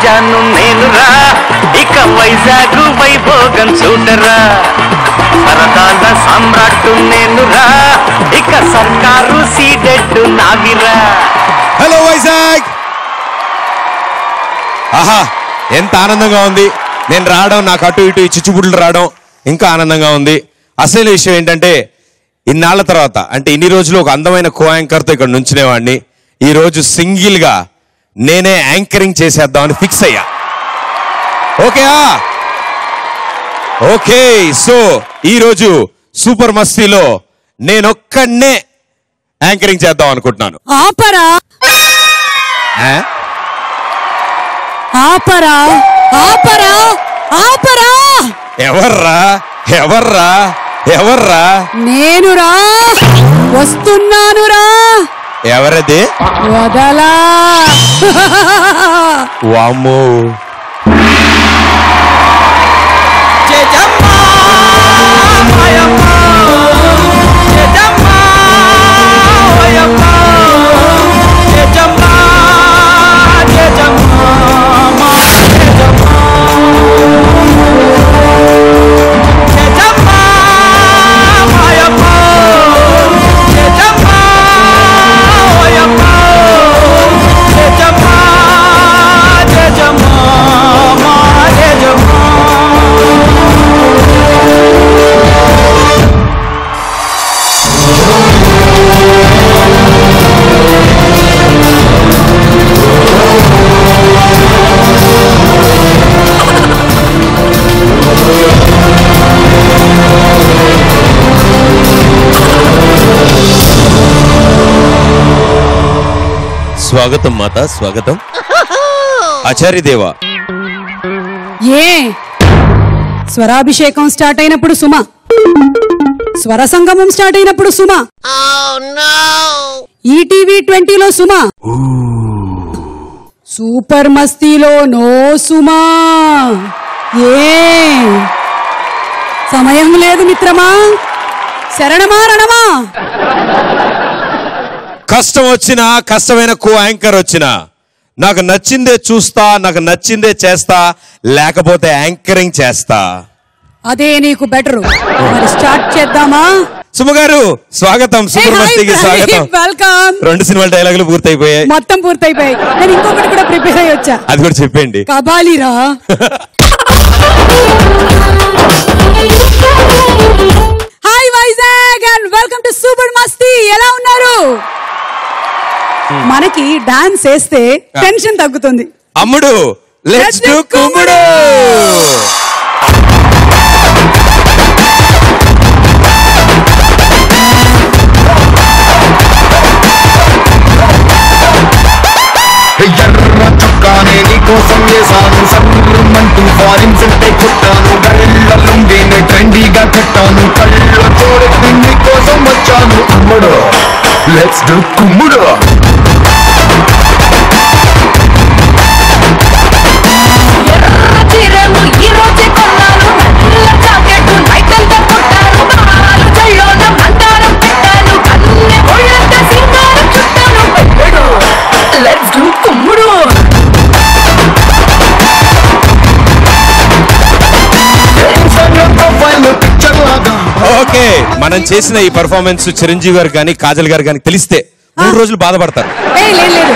రాజాను నేనురా, ఇక వైజాగ్ వైభోగం చూడరా. సరదాల సామ్రాట్టు నేనురా, ఇక సర్కారు సీడెడ్డు నావిరా. హలో వైజాగ్. ఆహా, ఎంత ఆనందంగా ఉంది. నేను రావడం, నాకు అటు ఇటు చిచ్చుబుడ్లు రావడం ఇంకా ఆనందంగా ఉంది. అసలు విషయం ఏంటంటే, ఇన్నాళ్ల తర్వాత, అంటే ఇన్ని రోజులు ఒక అందమైన కో యాంకర్తో ఇక్కడ నుంచునేవాడిని. ఈరోజు సింగిల్గా నేనే యాంకరింగ్ చేసేద్దామని ఫిక్స్ అయ్యా. ఓకే. సో ఈరోజు సూపర్ మస్తీలో నేనొక్కడే యాంకరింగ్ చేద్దాం అనుకుంటున్నాను. ఆపరా ఆపరా ఆపరా ఆపరా. ఎవర్రా ఎవర్రా ఎవర్రా? నేనురా, వస్తున్నానురా. ఎవరది? వదలా. వామ్మో. స్వాగతం మాత, స్వాగతం. ఆచార్యదేవా. ఏ స్వరాభిషేకం స్టార్ట్ అయినప్పుడు సుమ, స్వర సంగమం స్టార్ట్ అయినప్పుడు సుమ, ఈటీవీ 20లో సుమ, సూపర్ మస్తీలో నో సుమా. ఏ సమయం లేదు మిత్రమా, శరణమా రణమా. కష్టం వచ్చినా, కష్టమైన కో యాంకర్ వచ్చినా, నాకు నచ్చిందే చూస్తా, నాకు నచ్చిందే చేస్తా, లేకపోతే యాంకరింగ్ చేస్తా. అదే నీకు బెటర్. మరి స్టార్ట్ చేద్దామా? సుమగారు స్వాగతం, సూపర్ మస్తీకి స్వాగతం. వెల్కమ్. 2 సినిమాల డైలాగులు పూర్తయిపోయాయి. మొత్తం పూర్తయిపోయాయి. నేను ఇంకొకటి కూడా ప్రిపేర్ అయ్యి వచ్చా. అది కూడా చెప్పండి. కబాలీరా. Hi Vizag and welcome to super Masti. ఎలా ఉన్నారు? మనకి డాన్స్ వేస్తే టెన్షన్ తగ్గుతుంది. అమ్ముడు లెట్స్ డు కుమ్ముడు. ఎర్ర చుక్కానే నీకోసం వేసాను, సర్రమంటూ ఫారిన్ సెట్టే కొట్టాను, గళ్ళ లుంగిని ట్రెండీగా కట్టాను, కళ్ళ చూడెత్తి నీకోసం వచ్చాను. అమ్ముడు లెట్స్ డు కుమ్ముడు. ఓకే, మనం చేసిన ఈ పర్ఫార్మెన్స్ చిరంజీవి గారు కానీ కాజల్ గారు కానీ తెలిస్తే 3 రోజులు బాధపడతారు. లేదు